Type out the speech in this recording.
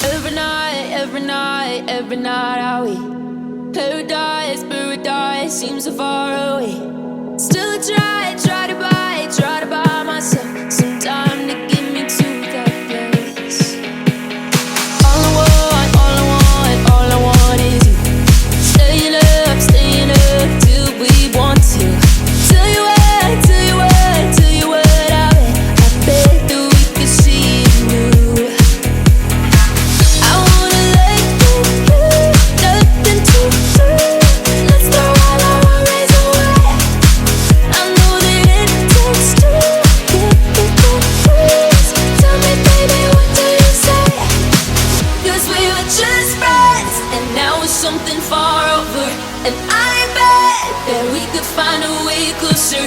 every night are we paradise, paradise seems so far away. Still I try to buy myself some time to get me to that place. All I want is you. Staying up till we want to. Tell you what I bet that we could see it new. I wanna let you, nothing to do. Let's throw all our worries away. I know that it takes two to get the breeze. Tell me, baby, what do you say? 'Cause we were just friends, and now it's something far over. And I bet that we could find a way closer.